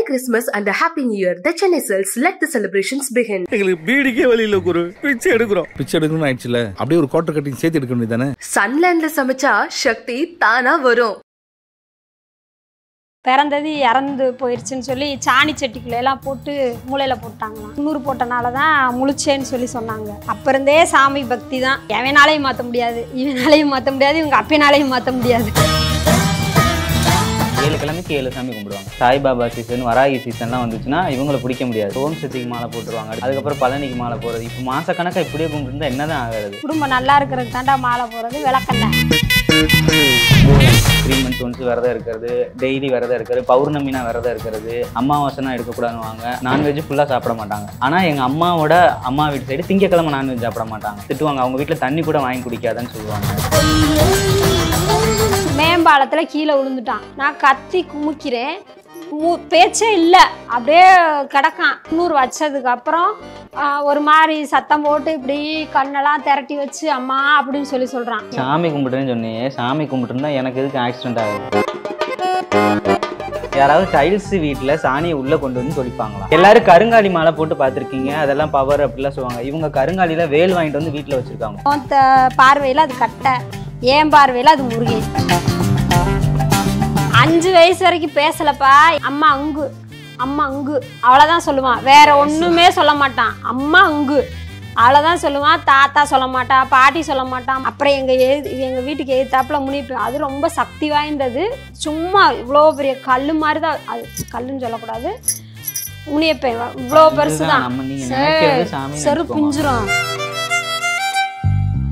Christmas and a Happy New Year. The Chennai Cells, let the celebrations begin. எங்களுக்கு பீடிக்கே வழி இல்ல குரு. பிச்சை எடுக்கணும் ஆயிடுச்சுல. அப்படியே ஒரு குவார்ட்டர் கட்டிங் சேர்த்து எடுக்க வேண்டியதானே. சன்லேண்ட்ல சமைச்சா சக்தி தானா வரும். பிறந்தது இறந்து போயிடுச்சுன்னு சொல்லி சாணி சட்டிக்குள்ள எல்லாம் போட்டு மூளையில போட்டாங்களாம். 100 போட்டனால தான் முழிச்சேன்னு சொல்லி சொன்னாங்க. அப்ப இருந்தே சாமி பக்தி தான். எவனாலையும் மாற்ற முடியாது, இவனாலையும் மாற்ற முடியாது, இவங்க அப்பனாலையும் மாற்ற முடியாது. 7 கிழமைக்கு 7 சாமி கும்பிடுவாங்க. சாய்பாபா சீசன், வராகி சீசன்லாம் வந்துச்சுன்னா இவங்களை பிடிக்க முடியாது. ஓம் சக்திக்கு மாலை போட்டுருவாங்க, அதுக்கப்புறம் பழனிக்கு மாலை போறது. இப்போ மாசக்கணக்கா இப்படியே கும்பிட்டு என்னதான் ஆகிறது? குடும்பம் நல்லா இருக்கிறதுக்கு தாண்டா மாலை போறது, விளக்கண்ண 3 months ஒன்ஸ் விரதம் இருக்கிறது, டெய்லி விரதம் இருக்கிறது, பௌர்ணமினா விரதம் இருக்கிறது, அம்மாவாசைனா எடுக்கக்கூடாதுவாங்க. நான்வெஜ் ஃபுல்லாக சாப்பிட மாட்டாங்க. ஆனால் எங்கள் அம்மா வீட்டு சைடு திங்கக்கிழமை நான்வெஜ் சாப்பிட மாட்டாங்க. திட்டுவாங்க, அவங்க வீட்டில் தண்ணி கூட வாங்கி குடிக்காதுன்னு சொல்லுவாங்க. மேம்பாலத்தில் கீழே விழுந்துட்டான். நான் கத்தி குமிக்கிறேன், பேச்சே இல்லை, அப்படியே கிடக்கான். 100 வச்சதுக்கு அப்புறம் ஒரு மாதிரி சத்தம் போட்டு இப்படி கண்ணெல்லாம் திரட்டி வச்சு அம்மா அப்படின்னு சொல்லி சொல்றான். சாமி கும்பிட்டுன்னு சொன்னியே, சாமி கும்பிட்டுருந்தா எனக்கு எதுக்கு ஆக்சிடென்ட் ஆகுது? யாராவது டைல்ஸ் வீட்டில் சாணியை உள்ளே கொண்டு வந்து தொளிப்பாங்களா? எல்லாரும் கருங்காலி மாலை போட்டு பார்த்துருக்கீங்க, அதெல்லாம் பவர் அப்படிலாம் சொல்லுவாங்க. இவங்க கருங்காலியில் வேல் வாங்கிட்டு வந்து வீட்டில் வச்சுருக்காங்க. பார்வையில் அது கட்டை, ஏன் பார்வையில் அது முருகை. 5 வயசு வரைக்கும் பேசலப்பா. அம்மா அங்கு அவ்வளோதான் சொல்லுவான், வேற ஒன்றுமே சொல்ல மாட்டான். அம்மா அங்கு அவ்வளோதான் சொல்லுவான். தாத்தா சொல்ல மாட்டான், பாட்டி சொல்ல மாட்டான். அப்புறம் எங்கள் வீட்டுக்கு எதிர்த்தாப்புல முனிப்பு, அது ரொம்ப சக்தி வாய்ந்தது. சும்மா இவ்வளோ பெரிய கல் மாதிரி தான், அது கல்லுன்னு சொல்லக்கூடாது, முனியப்பேன் இவ்வளோ பெருசு தான், செரு பிஞ்சிரும்.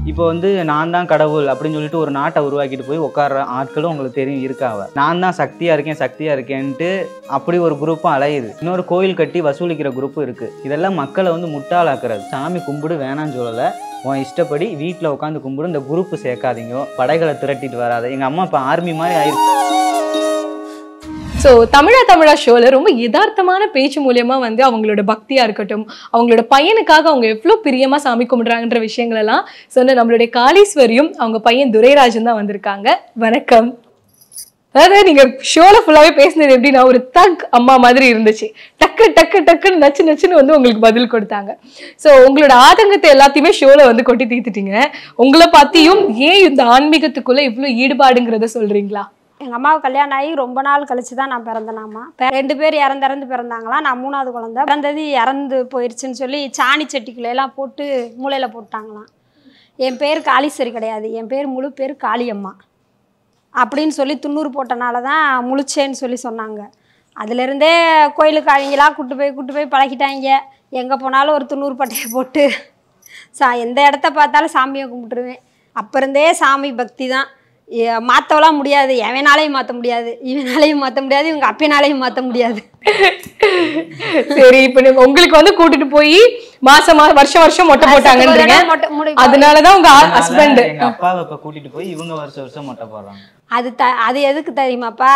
இப்போ வந்து நான் தான் கடவுள் அப்படின்னு சொல்லிட்டு ஒரு நாட்டை உருவாக்கிட்டு போய் உட்கார்ற ஆட்களும் உங்களுக்கு தெரியும் இருக்காவ. நான் தான் சக்தியா இருக்கேன்ட்டு அப்படி ஒரு குரூப்பும் அலையுது. இன்னொரு கோயில் கட்டி வசூலிக்கிற குரூப்பும் இருக்கு. இதெல்லாம் மக்களை வந்து முட்டாளாக்குறது. சாமி கும்பிடு வேணான்னு சொல்லலை, உன் இஷ்டப்படி வீட்டில் உட்காந்து கும்பிடு, இந்த குரூப்பு சேர்க்காதீங்க, படைகளை திரட்டிட்டு வராத. எங்கள் அம்மா இப்போ ஆர்மி மாதிரி ஆயிருக்கு. ஸோ தமிழா ஷோவில் ரொம்ப யதார்த்தமான பேச்சு மூலியமாக வந்து அவங்களோட பக்தியாக இருக்கட்டும், அவங்களோட பையனுக்காக அவங்க எவ்வளோ பிரியமாக சாமி கும்பிட்றாங்கன்ற விஷயங்கள் எல்லாம் சொன்ன நம்மளுடைய காளீஸ்வரியும் அவங்க பையன் துரைராஜன் தான் வந்திருக்காங்க. வணக்கம். அதாவது நீங்கள் ஷோவில் ஃபுல்லாகவே பேசினது எப்படின்னா ஒரு தக் அம்மா மாதிரி இருந்துச்சு. டக்குன்னு நச்சுன்னு வந்து உங்களுக்கு பதில் கொடுத்தாங்க. ஸோ உங்களோட ஆதங்கத்தை எல்லாத்தையுமே ஷோவில் வந்து கொட்டி தீர்த்துட்டீங்க. உங்களை பற்றியும் ஏன் இந்த ஆன்மீகத்துக்குள்ளே இவ்வளோ ஈடுபாடுங்கிறத சொல்கிறீங்களா? எங்கள் அம்மாவுக்கு கல்யாணம் ஆகி ரொம்ப நாள் கழிச்சு தான் நான் பிறந்தேனாம்மா. 2 பேர் இறந்து பிறந்தாங்களா, நான் 3வது குழந்தை. பிறந்தது இறந்து போயிடுச்சுன்னு சொல்லி சாணி சட்டிக்குள்ள எல்லாம் போட்டு மூளையில் போட்டாங்களாம். என் பேர் காளீஸ்வரி கிடையாது, என் பேர் முழு பேர் காளியம்மா அப்படின்னு சொல்லி 90 போட்டனால தான் முழிச்சேன்னு சொல்லி சொன்னாங்க. அதுலேருந்தே கோயிலுக்கு அவங்களாம் கூட்டு போய் பழகிட்டாங்க. எங்கே போனாலும் ஒரு 90 பட்டையை போட்டு எந்த இடத்த பார்த்தாலும் சாமியை கும்பிட்டுருவேன். அப்போ இருந்தே சாமி பக்தி தான். மாற்றவெல்லாம் முடியாது, எவனாலையும் மாற்ற முடியாது, இவனாலையும் மாற்ற முடியாது, இவங்க அப்பனாலையும் மாற்ற முடியாது. சரி, இப்போ உங்களுக்கு வந்து கூட்டிட்டு போய் வருஷம் மொட்டை போட்டாங்கன்றீங்க. அதனாலதான் உங்க ஹஸ்பண்ட் அப்பாவை இப்ப கூட்டிட்டு போய் இவங்க வருஷம் மொட்டை போடுறாங்க. அது எதுக்கு தெரியுமாப்பா?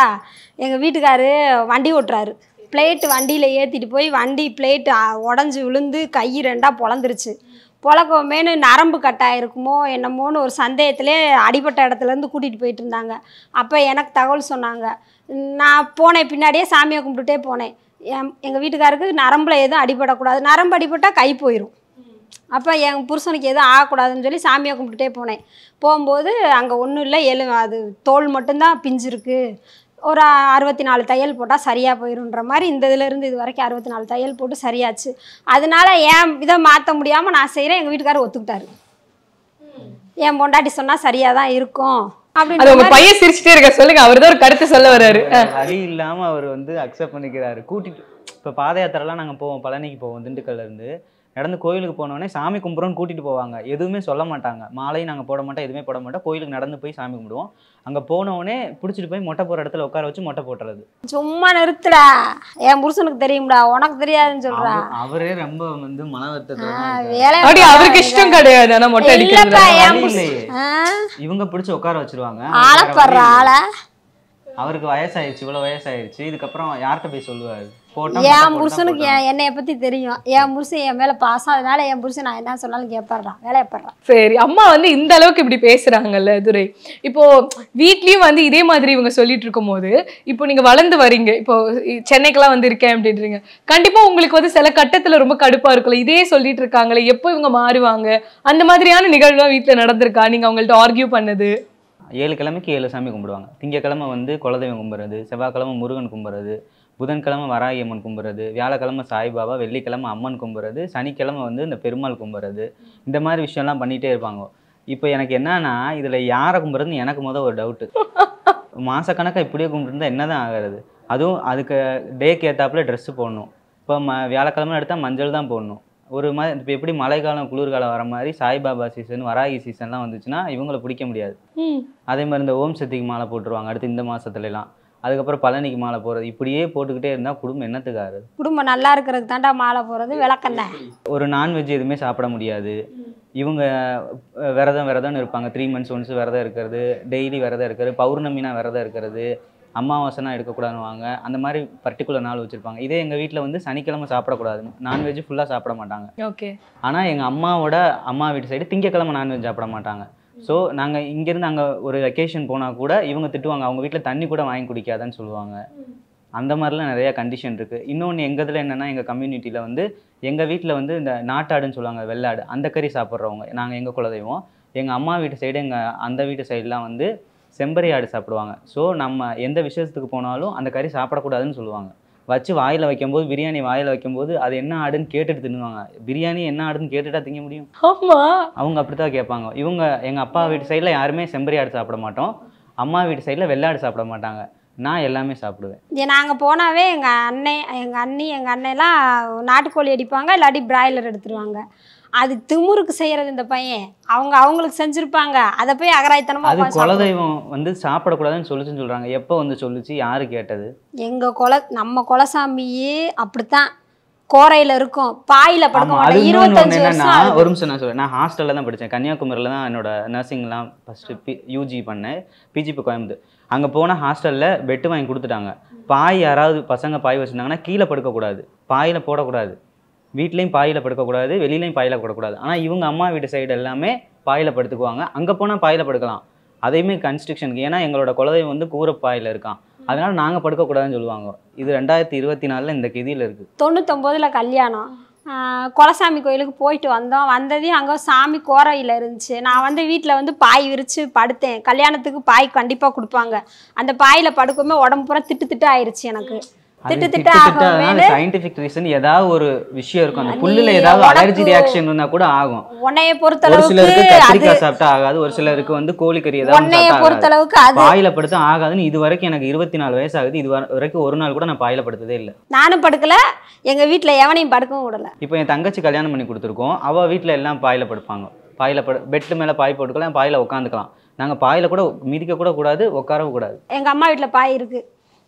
எங்க வீட்டுக்காரு வண்டி ஓட்டுறாரு. பிளேட் வண்டியில ஏத்திட்டு போய் வண்டி பிளேட் உடஞ்சி விழுந்து கை 2ஆ பொழந்துருச்சு. பொழக்கமேனு நரம்பு கட்டாயிருக்குமோ என்னமோன்னு ஒரு சந்தேகத்திலே அடிபட்ட இடத்துலேருந்து கூட்டிகிட்டு போயிட்டு இருந்தாங்க. அப்போ எனக்கு தகவல் சொன்னாங்க. நான் போனேன், பின்னாடியே சாமியை கும்பிட்டுட்டே போனேன். எங்கள் வீட்டுக்காருக்கு நரம்பில் எதுவும் அடிபடக்கூடாது, நரம்பு அடிபட்டால் கை போயிடும். அப்போ என் புருஷனுக்கு எதுவும் ஆகக்கூடாதுன்னு சொல்லி சாமியை கும்பிட்டுட்டே போனேன். போகும்போது அங்கே ஒன்றும் இல்லை, அது தோல் மட்டும்தான் பிஞ்சிருக்கு, ஒரு 64 தையல் போட்டால் சரியாக போயிடும்ன்ற மாதிரி இந்த இதிலேருந்து இது வரைக்கும் 64 தையல் போட்டு சரியாச்சு. அதனால என் இதை மாற்ற முடியாமல் நான் செய்கிறேன். எங்கள் வீட்டுக்காரர் ஒத்துக்கிட்டாரு. என் பொண்டாட்டி சொன்னால் சரியாக தான் இருக்கும் அப்படின்னு. பையன் சிரிச்சுட்டே இருக்க, சொல்லுங்க, அவர் தான் ஒரு கருத்து சொல்ல வர்றாரு. வழி இல்லாமல் அவர் வந்து அக்செப்ட் பண்ணிக்கிறாரு. கூட்டிட்டு இப்போ பாத யாத்திரைலாம் நாங்கள் போவோம், பழனிக்கு போவோம். திண்டுக்கல்லேருந்து நடந்து கோயிலுக்கு போனோடனே சாமி கும்பிட்றோன்னு கூட்டிகிட்டு போவாங்க. எதுவுமே சொல்ல மாட்டாங்க, மாலையும் நாங்கள் போட மாட்டோம், எதுவுமே போட மாட்டோம். கோயிலுக்கு நடந்து போய் சாமி கும்பிடுவோம். அங்கே போனோடனே பிடிச்சிட்டு போய் மொட்டை போகிற இடத்துல உட்கார வச்சு மொட்டை போட்டுறது. சும்மா நிறுத்துடா, என் புருஷனுக்கு தெரியும்டா, உனக்கு தெரியாதுன்னு சொல்றா. அவரே ரொம்ப வந்து மனவர்த்தத்தோட அவருக்கு இஷ்டம் கிடையாது. இவங்க பிடிச்சி உட்கார வச்சிருவாங்க. ஆளப்படுற ஆள அவருக்கு வயசாயிடுச்சு, இவ்வளோ வயசாயிடுச்சு, இதுக்கப்புறம் யார்கிட்ட போய் சொல்லுவாரு? போட்டா என் புருஷனுக்கு என்னைய பத்தி தெரியும். என் புருஷன் என் மேல பாசம், அதனால என் புருஷன் நான் என்ன சொன்னாலும் கேட்பாடுறான், வேலையப்படுறான். சரி, அம்மா வந்து இந்த அளவுக்கு இப்படி பேசுறாங்கல்ல துரை, இப்போ வீட்லயும் வந்து இதே மாதிரி இவங்க சொல்லிட்டு இருக்கும் போது, இப்போ நீங்க வளர்ந்து வரீங்க, இப்போ சென்னைக்கெல்லாம் வந்து இருக்கேன் அப்படின்றீங்க, கண்டிப்பா உங்களுக்கு வந்து சில கட்டத்துல ரொம்ப கடுப்பா இருக்குல்ல, இதே சொல்லிட்டு இருக்காங்களே, எப்போ இவங்க மாறுவாங்க, அந்த மாதிரியான நிகழ்வுலாம் வீட்டுல நடந்திருக்கா? நீங்க அவங்கள்ட்ட ஆர்கியூ பண்ணது? 7 கிழமைக்கு 7 சாமி கும்பிடுவாங்க. திங்கக்கிழமை வந்து குலதெய்வம் கும்பிட்றது, செவ்வாய்க்கிழமை முருகன் கும்பிட்றது, புதன்கிழமை வராகி அம்மன் கும்பிட்றது, வியாழக்கிழமை சாய்பாபா, வெள்ளிக்கிழமை அம்மன் கும்பிட்றது, சனிக்கிழமை வந்து இந்த பெருமாள் கும்பிட்றது, இந்த மாதிரி விஷயம்லாம் பண்ணிகிட்டே இருப்பாங்க. இப்போ எனக்கு என்னன்னா, இதில் யாரை கும்பிட்றதுன்னு எனக்கு ஒரு டவுட்டு. மாதக்கணக்காக இப்படியே கும்பிட்டுருந்தா என்ன தான் ஆகிறது? அதுவும் அதுக்கு டேக்கு ஏற்றாப்புல ட்ரெஸ்ஸு போடணும். இப்போ வியாழக்கிழமை எடுத்தால் மஞ்சள் தான் போடணும். ஒரு மாதிரி இப்போ எப்படி மழைக்காலம் குளிர்காலம் வர மாதிரி சாய்பாபா சீசன், வராகி சீசன்லாம் வந்துச்சுன்னா இவங்களை பிடிக்க முடியாது. அதே மாதிரி இந்த ஓம் சக்திக்கு மாலை போட்டுருவாங்க அடுத்து இந்த மாதத்துலலாம். அதுக்கப்புறம் பழனிக்கு மாலை போகிறது, இப்படியே போட்டுக்கிட்டே இருந்தால் குடும்பம் என்னத்துக்கு ஆகுது? குடும்பம் நல்லா இருக்கிறதுக்கு தாண்டா மாலை போகிறது, விளக்கெண்ணெய். ஒரு நான்வெஜ் எதுவுமே சாப்பிட முடியாது. இவங்க விரதம்னு இருப்பாங்க. 3 months ஒன்ஸ் விரதம் இருக்கிறது, டெய்லி விரதம் இருக்கிறது, பௌர்ணமினா விரதம் இருக்கிறது, அமாவாசைனா எடுக்கக்கூடாதுன்னு அந்த மாதிரி பர்டிகுலர் நாள் வச்சுருப்பாங்க. இதே எங்கள் வீட்டில் வந்து சனிக்கிழமை சாப்பிடக்கூடாது, நான்வெஜ் ஃபுல்லாக சாப்பிட மாட்டாங்க. ஓகே. ஆனால் எங்கள் அம்மா வீட்டு சைடு திங்கக்கிழமை நான்வெஜ் சாப்பிட மாட்டாங்க. ஸோ நாங்கள் இங்கேருந்து அங்கே ஒரு வெக்கேஷன் போனால் கூட இவங்க திட்டுவாங்க, அவங்க வீட்டில் தண்ணி கூட வாங்கி குடிக்காதான்னு சொல்லுவாங்க. அந்த மாதிரிலாம் நிறையா கண்டிஷன் இருக்குது. இன்னொன்று எங்கள் இதில் என்னென்னா, எங்கள் கம்யூனிட்டியில் வந்து எங்கள் வீட்டில் வந்து இந்த நாட்டாடுன்னு சொல்லுவாங்க, வெள்ளாடு, அந்த கறி சாப்பிட்றவங்க நாங்கள் எங்கள் குலதெய்வம். எங்கள் அம்மா வீட்டு சைடு அந்த வீட்டு சைடெலாம் வந்து செம்பரி ஆடு சாப்பிடுவாங்க. ஸோ நம்ம எந்த விசேஷத்துக்கு போனாலும் அந்த கறி சாப்பிடக்கூடாதுன்னு சொல்லுவாங்க. வச்சு வாயில் வைக்கும்போது, பிரியாணி வாயில் வைக்கும்போது அது என்ன ஆடுன்னு கேட்டுட்டு தின்னுவாங்க. பிரியாணி என்ன ஆடுன்னு கேட்டுட்டா திங்க முடியும்? அவங்க அப்படி தான் கேட்பாங்க. எங்கள் அப்பா வீட்டு சைடில் யாருமே செம்பரி ஆடு சாப்பிட மாட்டோம், அம்மா வீட்டு சைடில் வெள்ளாடு சாப்பிட மாட்டாங்க. நான் எல்லாமே சாப்பிடுவேன். நாங்கள் போனாவே எங்கள் அண்ணெல்லாம் நாட்டுக்கோழி அடிப்பாங்க, இல்லாட்டி பிராய்லர் எடுத்துருவாங்க. அது திமுருக்கு செய்யறது இந்த பையன், அவங்களுக்கு செஞ்சிருப்பாங்க, அதை போய் அகராய்த்தனமா. அது குலதெய்வம் வந்து சாப்பிடக்கூடாதுன்னு சொல்றாங்க. எப்போ வந்து சொல்லுச்சு, யாரு கேட்டது? நம்ம குலசாமியே அப்படித்தான் கோரையில இருக்கும், பாயில படுக்க. ஒரு நிமிஷம் நான் சொல்றேன். நான் ஹாஸ்டல்ல தான் படித்தேன், கன்னியாகுமரியில் தான் என்னோட நர்சிங்லாம் ஃபர்ஸ்ட் யூஜி பண்ணேன், பிஜிபி கோயம்புத்தூர். அங்கே போனால் ஹாஸ்டலில் பெட்டு வாங்கி கொடுத்துட்டாங்க. பாய் யாராவது பசங்க பாய் வச்சுருந்தாங்கன்னா கீழே படுக்கக்கூடாது, பாயில் போடக்கூடாது. வீட்லேயும் பாயில் படுக்கக்கூடாது, வெளியிலையும் பாயில் படுக்கக்கூடாது. ஆனால் இவங்க அம்மா வீட்டு சைடு எல்லாமே பாயில் படுத்துக்குவாங்க. அங்கே போனால் பாயில் படுக்கலாம், அதையுமே கன்ஸ்ட்ரக்ஷனுக்கு. ஏன்னா எங்களோட குலதெய்வம் வந்து கூரைப்பாயில் இருக்கான், அதனால நாங்கள் படுக்கக்கூடாதுன்னு சொல்லுவாங்க. இது 2024 இந்த கிதியில் இருக்குது. 99 கல்யாணம், குலசாமி கோயிலுக்கு போயிட்டு வந்ததையும் அங்கே சாமி கோரையில் இருந்துச்சு. நான் வந்து வீட்டில் வந்து பாய் விரித்து படுத்தேன். கல்யாணத்துக்கு பாய் கண்டிப்பாக கொடுப்பாங்க. அந்த பாயில் படுக்கவுமே உடம்பு பூரா திட்டு ஆயிடுச்சு எனக்கு. சயின்டிஃபிக் ரீசன் ஏதாவது ஒரு விஷயம் இருக்கும். அந்த புல்லுல ஏதாவது அலர்ஜி ரியாக்ஷன் இருந்தா கூட ஆகும். உன்னைய பொறுத்தளவுக்கு ஒரு சிலருக்கு கத்திரிக்காய் சாப்பிட்டா ஆகாது, ஒரு சிலருக்கு வந்து கோழிக்கறி ஏதாவது பொறுத்தளவுக்கு பாயில படுத்த ஆகாதுன்னு. இது வரைக்கும் எனக்கு 24 வயசு ஆகுது, இது வரைக்கும் ஒரு நாள் கூட நான் பாயில படுத்ததே இல்லை. நானும் படுக்கல, எங்க வீட்டுல எவனையும் படுக்கவும் விடல. இப்போ என் தங்கச்சி கல்யாணம் பண்ணி கொடுத்துருக்கோம், அவ வீட்டுல எல்லாம் பாயில படுப்பாங்க. பாயில பெட்டு மேல பாய் போட்டுக்கலாம், பாயில உட்காந்துக்கலாம். நாங்க பாயில கூட மிதிக்க கூட கூடாது, உட்காரவும் கூடாது. எங்க அம்மா வீட்டுல பாய் இருக்கு,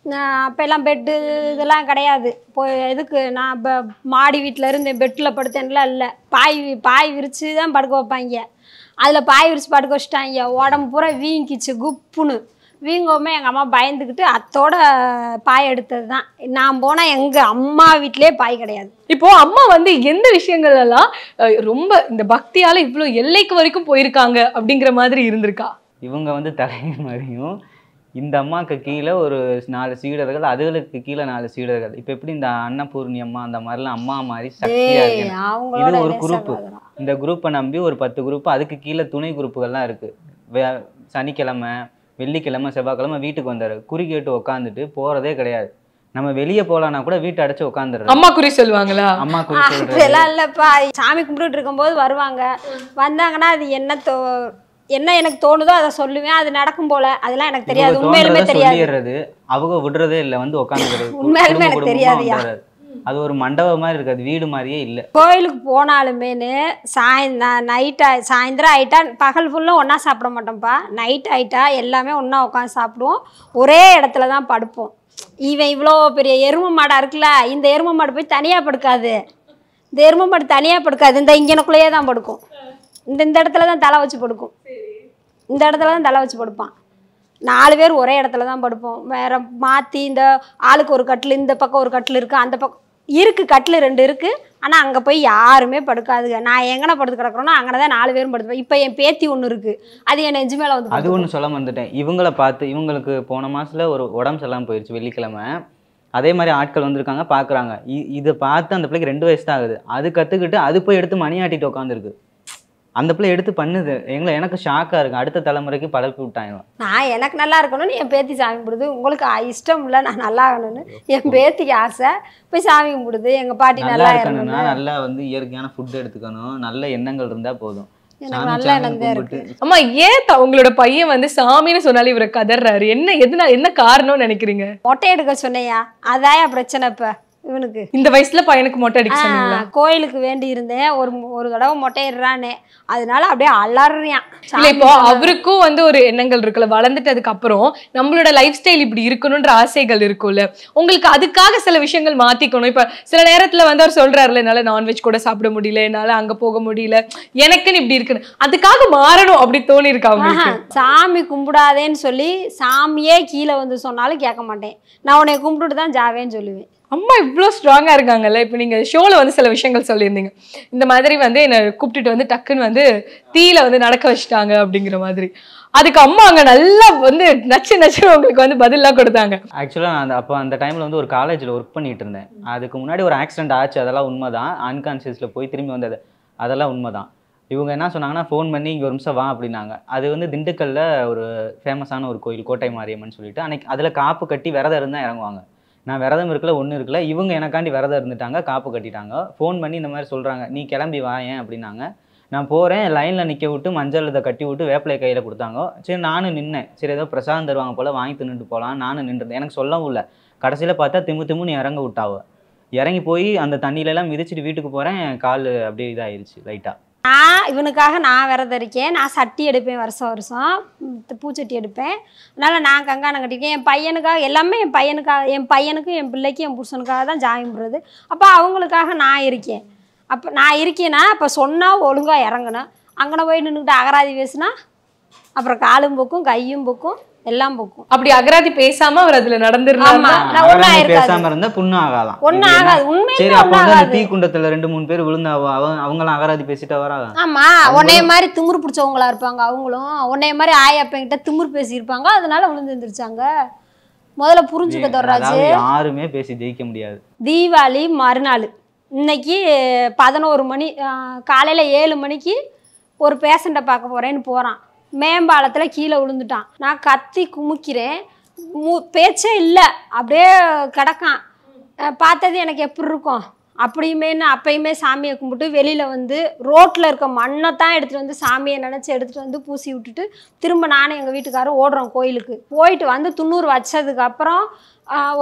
அப்போல்லாம் பெட்டு இதெல்லாம் கிடையாது. எதுக்கு நான் மாடி வீட்டில் இருந்து பெட்டில் படுத்தேன்லாம் இல்லை, பாய் விரித்து தான் படுக்க வைப்பாங்க. அதில் பாய் விரித்து படுக்க வச்சுட்டாங்க. உடம்பு பூரா வீங்கிச்சு, குப்புன்னு வீங்கவுமே எங்கள் அம்மா பயந்துக்கிட்டு அத்தோட பாய் எடுத்தது தான். நான் போனால் எங்கள் அம்மா வீட்டிலே பாய் கிடையாது. இப்போ அம்மா வந்து எந்த விஷயங்கள் எல்லாம் ரொம்ப இந்த பக்தியால் இவ்வளோ எல்லைக்கு வரைக்கும் போயிருக்காங்க அப்படிங்கிற மாதிரி இருந்திருக்கா? இவங்க வந்து தலைமை மாதிரியும், இந்த அம்மாவுக்கு கீழே ஒரு 4 சீடர்கள், அதுகளுக்கு கீழே 4 சீடர்கள். இப்போ எப்படி இந்த அன்னபூர்ணி அம்மா அந்த மாதிரிலாம் அம்மா மாதிரி சக்தியாக இருக்கு. இது ஒரு குரூப்பு. இந்த குரூப்பை நம்பி ஒரு 10 குரூப்பு, அதுக்கு கீழே துணை குரூப்புகள்லாம் இருக்குது. சனிக்கிழமை, வெள்ளிக்கிழமை, செவ்வாய்க்கிழமை வீட்டுக்கு வந்தாரு, குறி கேட்டு உட்காந்துட்டு போகிறதே கிடையாது. நம்ம வெளியே போகலான்னா கூட வீட்டை அடைச்சு உட்காந்துடுறோம். அம்மா குறி சொல்லுவாங்களா? அம்மா குறி சொல்றதெல்லாம் இல்லைப்பா. சாமி கும்பிட்டு இருக்கும்போது வந்தாங்கன்னா அது என்ன எனக்கு தோணுதோ அதை சொல்லுவேன், அது நடக்கும் போல. அதெல்லாம் எனக்கு தெரியாது, உண்மையிலுமே தெரியாது. அவங்க விடுறதே இல்லை, வந்து உட்காந்துக்கிறது. உண்மையிலுமே எனக்கு தெரியாதுயா. அது ஒரு மண்டபம் மாதிரி இருக்காது, வீடு மாதிரியே இல்லை. கோயிலுக்கு போனாலுமேனு சாயந்தரம் ஆயிட்டா, பகல் ஃபுல்லும் ஒன்றா சாப்பிட மாட்டோம்ப்பா. நைட் ஆயிட்டா எல்லாமே ஒன்றா உட்காந்து சாப்பிடுவோம், ஒரே இடத்துல தான் படுப்போம். இவன் இவ்வளோ பெரிய எருமை மாடா இருக்குல்ல, இந்த எருமை மாடு போய் தனியாக படுக்காது. இந்த எருமை மாடு தனியாக படுக்காது, இந்த இங்கனக்குள்ளேயே தான் படுக்கும். இந்த இடத்துல தான் தலை வச்சு படுக்கும், இந்த இடத்துல தான் தலை வச்சு படுப்பான். 4 பேர் ஒரே இடத்துல தான் படுப்போம். வேற மாற்றி இந்த ஆளுக்கு ஒரு கட்டில், இந்த பக்கம் ஒரு கட்டில் இருக்குது, அந்த பக்கம் இருக்குது, கட்டில் 2 இருக்குது. ஆனால் அங்கே போய் யாருமே படுக்காதுங்க. நான் எங்கன படுத்து கிடக்குறோன்னா அங்கே தான் 4 பேரும் படுத்துப்பேன். இப்போ என் பேத்தி ஒன்று இருக்குது, அது என் நெஞ்சு மேலே வந்து அது ஒன்று சொல்ல வந்துட்டேன். இவங்களை பார்த்து இவங்களுக்கு போன மாதத்தில் ஒரு உடம்பு சரியில்லாமல் போயிடுச்சு வெள்ளிக்கிழமை. அதே மாதிரி ஆட்கள் வந்திருக்காங்க பார்க்குறாங்க. இதை பார்த்து அந்த பிள்ளைக்கு 2 வயசு தான் ஆகுது. அது கற்றுக்கிட்டு அது போய் எடுத்து மணி ஆட்டிட்டு உட்காந்துருக்கு. அந்த பிள்ளை எடுத்து பண்ணுது. எனக்கு ஷாக்காக இருக்குது. அடுத்த தலைமுறைக்கு பழப்பி விட்டாங்க. நான் எனக்கு நல்லா இருக்கணும்னு என் பேத்தி சாமி கும்பிடுது. உங்களுக்கு இஷ்டம் இல்லை நான் நல்லா ஆகணும்னு என் பேத்திக்கு ஆசை. போய் சாமி கும்பிடுது. எங்கள் பாட்டி நல்லா இருக்கணும்னா நல்லா இயற்கையான ஃபுட் எடுத்துக்கணும். நல்ல எண்ணங்கள் இருந்தால் போதும். எனக்கு நல்ல எண்ணம் தான் இருக்கு. அம்மா ஏன் உங்களோட பையன் சாமின்னு சொன்னாலே இவரை கதறாரு? என்ன காரணம்னு நினைக்கிறீங்க? மொட்டை எடுக்க சொன்னையா, அதாயா பிரச்சனை இப்ப இவனுக்கு. இந்த வயசுல பையனுக்கு மொட்டை அடிக்க சொன்னீங்களா? கோயிலுக்கு வேண்டி இருந்தேன், ஒரு தடவை மொட்டையிடுறானே, அதனால அப்படியே அலறியான். இல்ல இப்போ அவருக்கும் ஒரு எண்ணங்கள் இருக்குல்ல, வளர்ந்துட்டதுக்கு அப்புறம் நம்மளோட லைஃப் ஸ்டைல் இப்படி இருக்கணும்ன்ற ஆசைகள் இருக்கும்ல, உங்களுக்கு அதுக்காக சில விஷயங்கள் மாத்திக்கணும். இப்ப சில நேரத்துல அவர் சொல்றாருல, என்னால நான்வெஜ் கூட சாப்பிட முடியல, என்னால அங்க போக முடியல, எனக்குன்னு இப்படி இருக்குன்னு, அதுக்காக மாறணும் அப்படி தோணி இருக்கா உங்களுக்கு? சாமி கும்பிடாதேன்னு சொல்லி சாமியே கீழே வந்து சொன்னாலும் கேட்க மாட்டேன். நான் உன்னை கும்பிட்டுட்டு தான் ஜாவேன்னு சொல்லுவேன். அம்மா இவ்வளோ ஸ்ட்ராங்காக இருக்காங்கல்ல. இப்போ நீங்கள் ஷோவில் சில விஷயங்கள் சொல்லியிருந்தீங்க, இந்த மாதிரி என்னை கூப்பிட்டுட்டு டக்குன்னு தீயில நடக்க வச்சுட்டாங்க அப்படிங்கிற மாதிரி. அதுக்கு அம்மா அங்கே நல்லா நச்சு உங்களுக்கு பதிலாக கொடுத்தாங்க. ஆக்சுவலாக நான் அப்போ அந்த டைமில் ஒரு காலேஜில் ஒர்க் பண்ணிட்டு இருந்தேன். அதுக்கு முன்னாடி ஒரு ஆக்சிடென்ட் ஆச்சு, அதெல்லாம் உண்மைதான். அன்கான்சியஸில் போய் திரும்பி வந்தது, அதெல்லாம் உண்மைதான். இவங்க என்ன சொன்னாங்கன்னா, ஃபோன் பண்ணி இங்கே ஒரு நிமிஷம் வா அப்படின்னாங்க. அது திண்டுக்கல்ல ஒரு ஃபேமஸான ஒரு கோயில், கோட்டை மாரியம்மன் சொல்லிட்டு. அன்னைக்கு அதில் காப்பு கட்டி விரதம் இருந்தால் இறங்குவாங்க. நான் விரதம் இருக்கல, ஒன்றும் இருக்கல. இவங்க எனக்காண்டி விரதம் இருந்துட்டாங்க, காப்பு கட்டிட்டாங்க. ஃபோன் பண்ணி இந்த மாதிரி சொல்கிறாங்க, நீ கிளம்பி வா ஏன் அப்படின்னாங்க. நான் போகிறேன், லைனில் நிற்க விட்டு மஞ்சள் இதை கட்டி விட்டு வேப்பிலை கையில் கொடுத்தாங்க. சரி நானும் நின்னேன். சரி ஏதோ பிரசாதம் தருவாங்க போல், வாங்கி தின்னுட்டு போகலாம். நானும் நின்றுருந்தேன். எனக்கு சொல்லவும் இல்லை. கடைசியில் பார்த்தா திமுன்னு இறங்க விட்டாவோ. இறங்கி போய் அந்த தண்ணியிலலாம் மிதிச்சிட்டு வீட்டுக்கு போகிறேன். கால் அப்படியே இதாகிடுச்சு லைட்டாக. இவனுக்காக நான் விரதம் இருக்கேன். நான் சட்டி எடுப்பேன், வருஷம் பூச்சட்டி எடுப்பேன். அதனால் நான் கங்கானம் கட்டியிருக்கேன். என் பையனுக்காக எல்லாமே, என் பையனுக்கும் என் பிள்ளைக்கும் என் புருஷனுக்காக தான் ஜாயின் பண்ணுறது. அப்போ அவங்களுக்காக நான் இருக்கேன். அப்போ நான் இருக்கேன்னா அப்போ சொன்னால் ஒழுங்காக இறங்கணும். அங்கே போய் நின்றுக்கிட்டு அகராதி பேசுனா அப்புறம் காலும் போக்கும், கையும் போக்கும், எல்லாம் போக்கும். அப்படி அகராதி பேசாம அவர் அதுல நடந்துருந்தாங்க. பேசாம இருந்தா புண்ணு ஆகாதான். ஒண்ணு ஆகாது. உண்மையிலே சரி, அப்ப அந்த தீக்குண்டத்துல 2-3 பேர் விழுந்தாவோ, அவங்களாம் அகராதி பேசிட்டு வராங்க. ஆமா, உன்னைய மாதிரி திமிரு பிடிச்சவங்களா இருப்பாங்க. அவங்களும் உன்னைய மாதிரி ஆயாப்பங்கிட்ட திமிரு பேசியிருப்பாங்க, அதனால விழுந்து எழுந்திரிச்சாங்க. முதல்ல புரிஞ்சுக்க தர்றாச்சு. யாருமே பேசி ஜெயிக்க முடியாது. தீபாவளி மறுநாள் இன்னைக்கு 11 மணி, காலையில 7 மணிக்கு ஒரு பேஷண்ட்டை பார்க்க போறேன்னு போறான். மேம்பாலத்தில் கீழே விழுந்துட்டான். நான் கத்தி குமுக்கிறேன், பேச்சே இல்லை, அப்படியே கிடக்கான். பார்த்தது எனக்கு எப்படி இருக்கும் அப்படியுமே. நான் அப்பயுமே சாமியை கும்பிட்டு வெளியில் ரோட்டில் இருக்க மண்ணை தான் எடுத்துகிட்டு சாமியை நினச்சி எடுத்துகிட்டு பூசி விட்டுட்டு திரும்ப நானும் எங்கள் வீட்டுக்காரரும் ஓடுறோம் கோயிலுக்கு. போயிட்டு துண்ணூறு வச்சதுக்கப்புறம்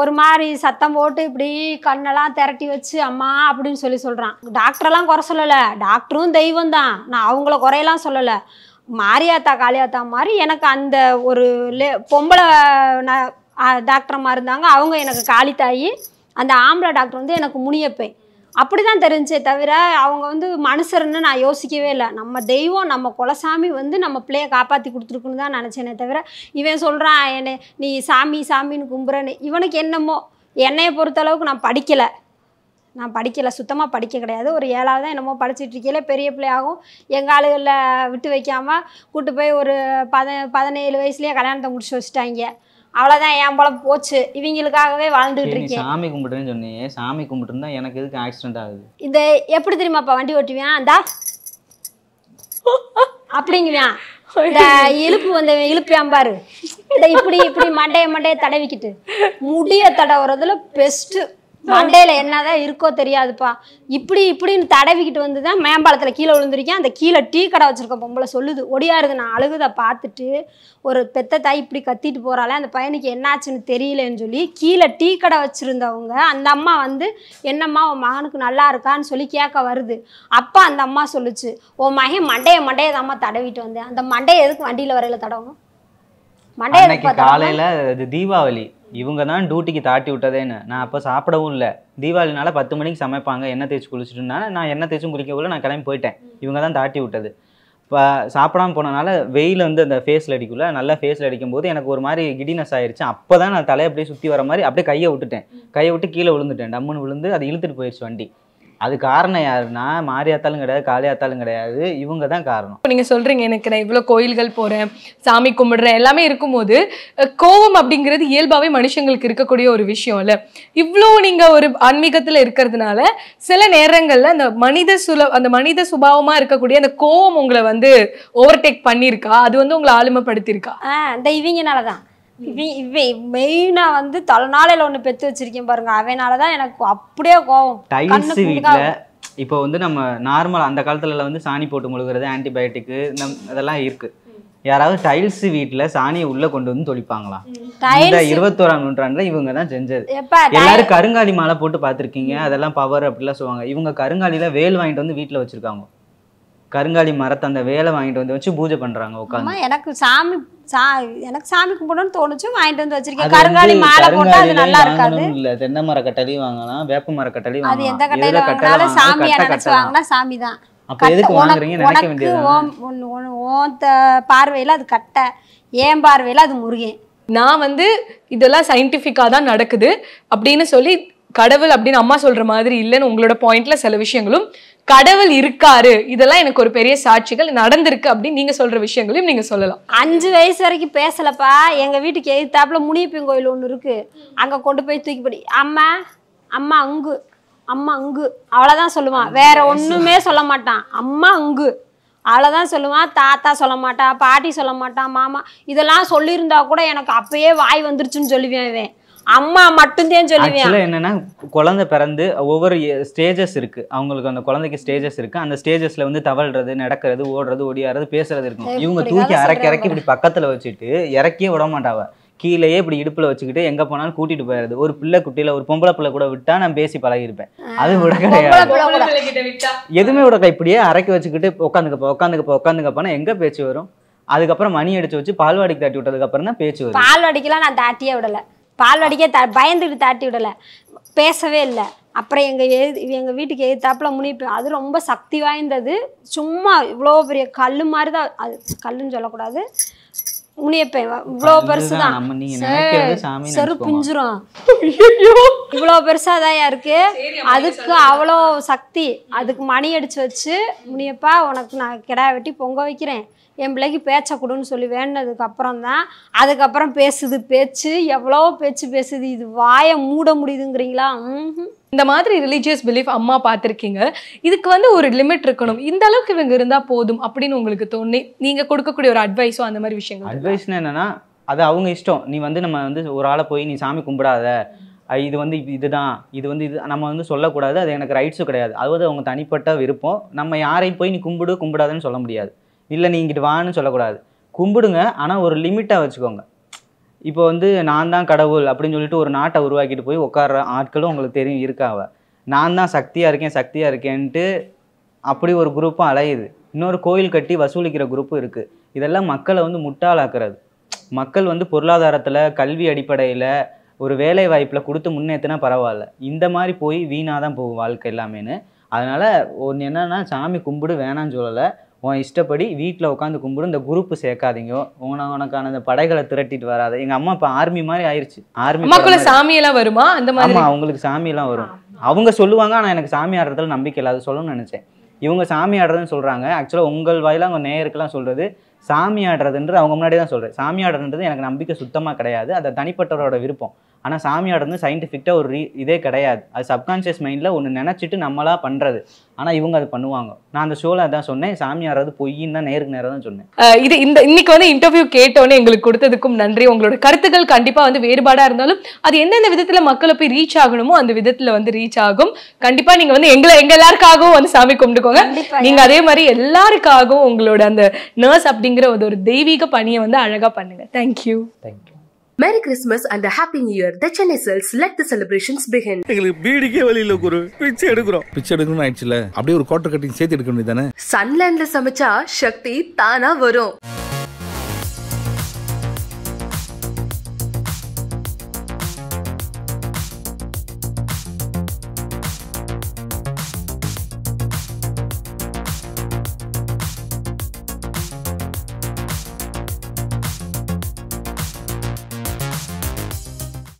ஒரு மாதிரி சத்தம் போட்டு இப்படி கண்ணெல்லாம் திரட்டி வச்சு அம்மா அப்படின்னு சொல்கிறான். டாக்டரெல்லாம் குறை சொல்லலை, டாக்டரும் தெய்வம் தான், நான் அவங்கள குறையெல்லாம் சொல்லலை. மாரியாத்தா காளியாத்தா மாதிரி எனக்கு அந்த ஒரு பொம்பளை டாக்டரம்மா இருந்தாங்க, அவங்க எனக்கு காளி தாயி. அந்த ஆம்பளை டாக்டர் எனக்கு முனியப்பேன். அப்படி தான் தெரிஞ்சே தவிர அவங்க மனுஷர்னு நான் யோசிக்கவே இல்லை. நம்ம தெய்வம், நம்ம குலசாமி நம்ம பிள்ளைய காப்பாற்றி கொடுத்துருக்குன்னு தான் நினச்சேனே தவிர, இவன் சொல்கிறான் என்னை நீ சாமி சாமின்னு கும்புறேன்னு. இவனுக்கு என்னமோ. என்னையை பொறுத்தளவுக்கு நான் படிக்கலை, சுத்தமாக படிக்க கிடையாது. ஒரு 7வது தான் என்னமோ படிச்சுட்டு இருக்கல, பெரிய பிள்ளையாகும். எங்கள் ஆளுகளில் விட்டு வைக்காமல் கூட்டு போய் ஒரு 17 வயசுலேயே கல்யாணத்தை முடிச்சு வச்சுட்டாங்க. அவ்வளோதான், என் போல போச்சு. இவங்களுக்காகவே வாழ்ந்துட்டு இருக்கேன். சாமி கும்பிட்டுன்னு சொன்னீங்க, சாமி கும்பிட்டுருந்தா எனக்கு எதுக்கு ஆக்சிடென்ட் ஆகுது? இந்த எப்படி தெரியுமாப்பா வண்டி ஓட்டுவேன், அந்தா அப்படிங்குவேன். இந்த இழுப்பியான் பாரு, இந்த இப்படி மண்டைய தடவிக்கிட்டு முடிய தடவுறதுல பெஸ்ட்டு. மண்டையில் என்னதான் இருக்கோ தெரியாதுப்பா. இப்படின்னு தடவிக்கிட்டு தான் மேம்பாலத்தில் கீழே விழுந்திருக்கேன். அந்த கீழே டீ கடை வச்சுருக்க பொம்பளை சொல்லுது, ஒடியாருது. நான் அழுகுதை பார்த்துட்டு ஒரு பெத்த தாய் இப்படி கத்திட்டு போகிறாளே, அந்த பையனுக்கு என்னாச்சுன்னு தெரியலன்னு சொல்லி கீழே டீ கடை வச்சுருந்தவங்க அந்த அம்மா என்னம்மா உன் மகனுக்கு நல்லா இருக்கான்னு சொல்லி கேட்க வருது. அப்போ அந்த அம்மா சொல்லுச்சு, உன் மகன் மண்டையை தாம்மா தடவிட்டு வந்தேன். அந்த மண்டையை எதுக்கு வண்டியில் வரையில் தடவணும்? மண்டையை காலையில் இது தீபாவளி, இவங்க தான் டியூட்டிக்கு தாட்டி விட்டதேன்னு. நான் அப்போ சாப்பிடவும் இல்லை. தீபாவளினால 10 மணிக்கு சமைப்பாங்க, எண்ணெய் தேய்ச்சி குளிச்சுட்டுனா நான் எண்ணெய் தேய்ச்சும் குளிக்கக்குள்ள நான் கிளம்பி போயிட்டேன். இவங்க தான் தாட்டி விட்டது. இப்போ சாப்பிடாம போனனால வெயில் வந்து அந்த ஃபேஸில் அடிக்குள்ள நல்லா ஃபேஸில் அடிக்கும்போது எனக்கு ஒரு மாதிரி கிடினஸ் ஆயிடுச்சு. அப்போ தான் நான் தலையை அப்படியே சுற்றி வர மாதிரி அப்படியே கையை விட்டு கீழே விழுந்துட்டேன். டம்முன்னு விழுந்து அது இழுத்துட்டு போயிடுச்சு வண்டி. அது காரணம் யாருன்னா மாரியாத்தாலும் கிடையாது, காளியாத்தாலும் கிடையாது, இவங்க தான் காரணம். இப்போ நீங்கள் சொல்கிறீங்க எனக்கு நான் இவ்வளோ கோயில்கள் போகிறேன், சாமி கும்பிடுறேன், எல்லாமே இருக்கும்போது கோபம் அப்படிங்கிறது இயல்பாகவே மனுஷங்களுக்கு இருக்கக்கூடிய ஒரு விஷயம் இல்லை. இவ்வளோ நீங்கள் ஒரு ஆன்மீகத்தில் இருக்கிறதுனால சில நேரங்களில் அந்த மனித சுபாவமாக இருக்கக்கூடிய அந்த கோபம் உங்களை வந்து ஓவர்டேக் பண்ணியிருக்கா? அது வந்து உங்களை ஆளுமைப்படுத்தியிருக்கா? இந்த இவங்கனால தான். மெயினாக வந்து தலைநாளையில் ஒன்று பெற்று வச்சிருக்கேன் பாருங்க, அவனாலதான் எனக்கு அப்படியே கோவம். டைல்ஸ் வீட்டில் இப்போ வந்து நம்ம நார்மல் அந்த காலத்துல வந்து சாணி போட்டு முழுகிறது, ஆன்டிபயோட்டிக்கு அதெல்லாம் இருக்கு. யாராவது டைல்ஸ் வீட்டில் சாணியை உள்ள கொண்டு வந்து தொளிப்பாங்களா? இந்த 21ஆம் நூற்றாண்டுல இவங்க தான் செஞ்சது. எல்லாரும் கருங்காலி மாலை போட்டு பார்த்துருக்கீங்க, அதெல்லாம் பவர் அப்படிலாம் சொல்லுவாங்க. இவங்க கருங்காலியில வேல் வாங்கிட்டு வந்து வீட்டில் வச்சிருக்காங்க. கருங்காலி மரத்தை அந்த வேலை வாங்கிட்டு வந்து வச்சு பூஜை பண்றாங்க உட்காந்து. எனக்கு சாமி கும்பிடணும்னு தோணுச்சு, வாங்கிட்டு வந்து வச்சிருக்கேன். கருங்காலி மாலை போட்டா அது நல்லா இருக்காது. இல்ல தென்னை மர கட்டலையும் வாங்கலாம், வேப்ப மர கட்டலையும் வாங்கலாம். அது எந்த கட்டையில வாங்கினாலும் சாமியா நினைச்சு வாங்கினா சாமி தான். அப்ப எதுக்கு வாங்குறீங்க நினைக்க வேண்டியது. பார்வையில அது கட்டை, ஏன் பார்வையில அது முருகன். நான் வந்து இதெல்லாம் சயின்டிஃபிக்காக தான் நடக்குது அப்படின்னு சொல்லி கடவுள் அப்படின்னு அம்மா சொல்ற மாதிரி இல்லைன்னு உங்களோட பாயிண்ட்ல சில விஷயங்களும், கடவுள் இருக்காரு இதெல்லாம் எனக்கு ஒரு பெரிய சாட்சிகள் நடந்திருக்கு அப்படின்னு நீங்க சொல்ற விஷயங்களையும் நீங்க சொல்லலாம். 5 வயசு வரைக்கும் பேசலப்பா. எங்க வீட்டுக்கு எதிர்த்தாப்புல முனியப்பன் கோயில் ஒன்று இருக்கு, அங்க கொண்டு போய் தூக்கி போடி அம்மா அம்மா அங்கு அம்மா அங்கு அவ்வளோதான் சொல்லுவான், வேற ஒண்ணுமே சொல்ல மாட்டான். அம்மா அங்கு அவ்வளோதான் சொல்லுவான். தாத்தா சொல்ல மாட்டான், பாட்டி சொல்ல மாட்டான், மாமா இதெல்லாம் சொல்லியிருந்தா கூட எனக்கு அப்பயே வாய் வந்துருச்சுன்னு சொல்லுவேன். இவன் அம்மா மட்டும்தான் சொல்லுவேன். என்னன்னா குழந்தை பிறந்து ஒவ்வொரு ஸ்டேஜஸ் இருக்கு, அவங்களுக்கு அந்த குழந்தைக்கு ஸ்டேஜஸ் இருக்கு. அந்த ஸ்டேஜஸ்ல வந்து தவழ்றது, நடக்கிறது, ஓடுறது, ஒடியாறது, பேசுறது இருக்கும். இவங்க தூக்கி இறக்கி இப்படி பக்கத்துல வச்சுட்டு இறக்கியே விட மாட்டாவ, கீழேயே இப்படி இடுப்புல வச்சுக்கிட்டு எங்க போனாலும் கூட்டிட்டு போயிடுறது. ஒரு பிள்ளை குட்டியில ஒரு பொம்பளை பிள்ளை கூட விட்டா நான் பேசி பழகிருப்பேன், அது விட கிடையாது. எதுவுமே விட இப்படியே இறக்கி வச்சுக்கிட்டு உட்காந்துக்கப்போனா எங்க பேச்சு வரும்? அதுக்கப்புறம் மணி அடிச்சு வச்சு பால்வாடிக்கு தாட்டி விட்டதுக்கு அப்புறம் தான் பேச்சு வரும். பால்வாடிக்கெல்லாம் நான் தாட்டியே விடல, பால்வாடிக்கே பயந்துட்டு தாட்டி விடலை, பேசவே இல்லை. அப்புறம் எங்கள் வீட்டுக்கு எதிர்த்தாப்புல முனிப்பேன், அது ரொம்ப சக்தி வாய்ந்தது. சும்மா இவ்வளோ பெரிய கல் மாதிரி தான், அது கல்லுன்னு சொல்லக்கூடாது, முனியப்பேன் இவ்வளோ பெருசுதான், செரு பிஞ்சிரும், இவ்வளோ பெருசாதான் இருக்கு. அதுக்கு அவ்வளோ சக்தி. அதுக்கு மணி அடிச்சு வச்சு, முனியப்பா உனக்கு நான் கிடா வெட்டி பொங்க வைக்கிறேன், என் பிள்ளைக்கு பேச்சை கொடுன்னு சொல்லி வேண்டதுக்கு அப்புறம் தான் அதுக்கப்புறம் பேசுது. பேச்சு எவ்வளோ பேச்சு பேசுது, இது வாயை மூட முடியுதுங்கிறீங்களா? இந்த மாதிரி ரிலீஜியஸ் பிலீஃப் அம்மா பார்த்துருக்கீங்க, இதுக்கு வந்து ஒரு லிமிட் இருக்கணும், இந்த அளவுக்கு இவங்க இருந்தால் போதும் அப்படின்னு உங்களுக்கு தோணி நீங்கள் கொடுக்கக்கூடிய ஒரு அட்வைஸோ அந்த மாதிரி விஷயங்கள்? அட்வைஸ்னா என்னன்னா, அது அவங்க இஷ்டம். நீ வந்து நம்ம வந்து ஒரு ஆளை போய் நீ சாமி கும்பிடாத, இது வந்து இதுதான், இது வந்து இது நம்ம வந்து சொல்லக்கூடாது, அது எனக்கு ரைட்ஸும் கிடையாது. அது வந்து அவங்க தனிப்பட்ட விருப்பம். நம்ம யாரையும் போய் நீ கும்பிடாதுன்னு சொல்ல முடியாது, இல்லை நீ இங்கிட்டு வான்னு சொல்லக்கூடாது. கும்பிடுங்க, ஆனால் ஒரு லிமிட்டாக வச்சுக்கோங்க. இப்போ வந்து நான் தான் கடவுள் அப்படின்னு சொல்லிட்டு ஒரு நாட்டை உருவாக்கிட்டு போய் உட்கார்ற ஆட்களும் உங்களுக்கு தெரியும் இருக்காவ. நான் தான் சக்தியாக இருக்கேன்ட்டு அப்படி ஒரு குரூப்பும் அலையுது. இன்னொரு கோயில் கட்டி வசூலிக்கிற குரூப்பும் இருக்குது. இதெல்லாம் மக்களை வந்து முட்டாளாக்குறது. மக்கள் வந்து பொருளாதாரத்தில், கல்வி அடிப்படையில், ஒரு வேலை வாய்ப்பில் கொடுத்து முன்னேற்றினா பரவாயில்ல, இந்த மாதிரி போய் வீணாக தான் போகும் வாழ்க்கை எல்லாமேன்னு. அதனால் ஒன்று என்னென்னா, சாமி கும்பிடு வேணான்னு சொல்லலை, உன் இஷ்டப்படி வீட்டில் உட்காந்து கும்பிடு, இந்த குரூப்பு சேர்க்காதீங்க, உனக்கான இந்த படைகளை திரட்டிட்டு வராது. எங்கள் அம்மா இப்போ ஆர்மி மாதிரி ஆயிடுச்சு. ஆர்மி சாமியெல்லாம் வருமா? அந்த மாதிரி அவங்களுக்கு சாமியெல்லாம் வரும். அவங்க சொல்லுவாங்க, ஆனால் எனக்கு சாமி ஆடுறதுல நம்பிக்கை இல்லை, அது சொல்லணும்னு நினச்சேன். இவங்க சாமி ஆடுறதுன்னு சொல்கிறாங்க. ஆக்சுவலாக உங்கள் வாயில அவங்க நேயருக்கெல்லாம் சொல்கிறது சாமி ஆடுறதுன்றது அவங்க முன்னாடி தான் சொல்கிறேன். சாமி ஆடுறதுன்றது எனக்கு நம்பிக்கை சுத்தமாக கிடையாது, அது தனிப்பட்டவரோட விருப்பம். ஆனால் சாமி ஆடுறது சயின்டிஃபிக்காக ஒரு இதே கிடையாது. அது சப்கான்ஷியஸ் மைண்டில் ஒன்று நினச்சிட்டு நம்மளா பண்ணுறது. ஆனால் இவங்க அது பண்ணுவாங்க. நான் அந்த ஷோவில் அதான் சொன்னேன், சாமி ஆடுறது பொய்ன்னு தான் நேருக்கு நேரம் தான் சொன்னேன். இன்னைக்கு வந்து இன்டர்வியூ கேட்டோன்னே எங்களுக்கு கொடுத்ததுக்கும் நன்றி. உங்களோட கருத்துக்கள் கண்டிப்பாக வந்து வேறுபாடாக இருந்தாலும் அது எந்தெந்த விதத்தில் மக்களை போய் ரீச் ஆகணுமோ அந்த விதத்தில் வந்து ரீச் ஆகும். கண்டிப்பாக நீங்கள் வந்து எங்க எல்லாருக்காகவும் வந்து சாமி கும்பிட்டுக்கோங்க. நீங்கள் அதே மாதிரி எல்லாருக்காகவும் உங்களோட அந்த நர்ஸ் அப்படிங்கிற ஒரு தெய்வீக பணியை வந்து அழகாக பண்ணுங்க. Thank you. Merry Christmas and a Happy New Year. The Chennai Cells, let the celebrations begin. எங்களுக்கு பீடிக்கே வழி இல்ல குரு, பிச்சை எடுக்கணும்னு ஆயிடுச்சுல, அப்படியே ஒரு குவார்டர் கட்டிங் சேர்த்து எடுக்க வேண்டியதானே. சன்லேண்ட்ல சமைச்சா சக்தி தானா வரும்.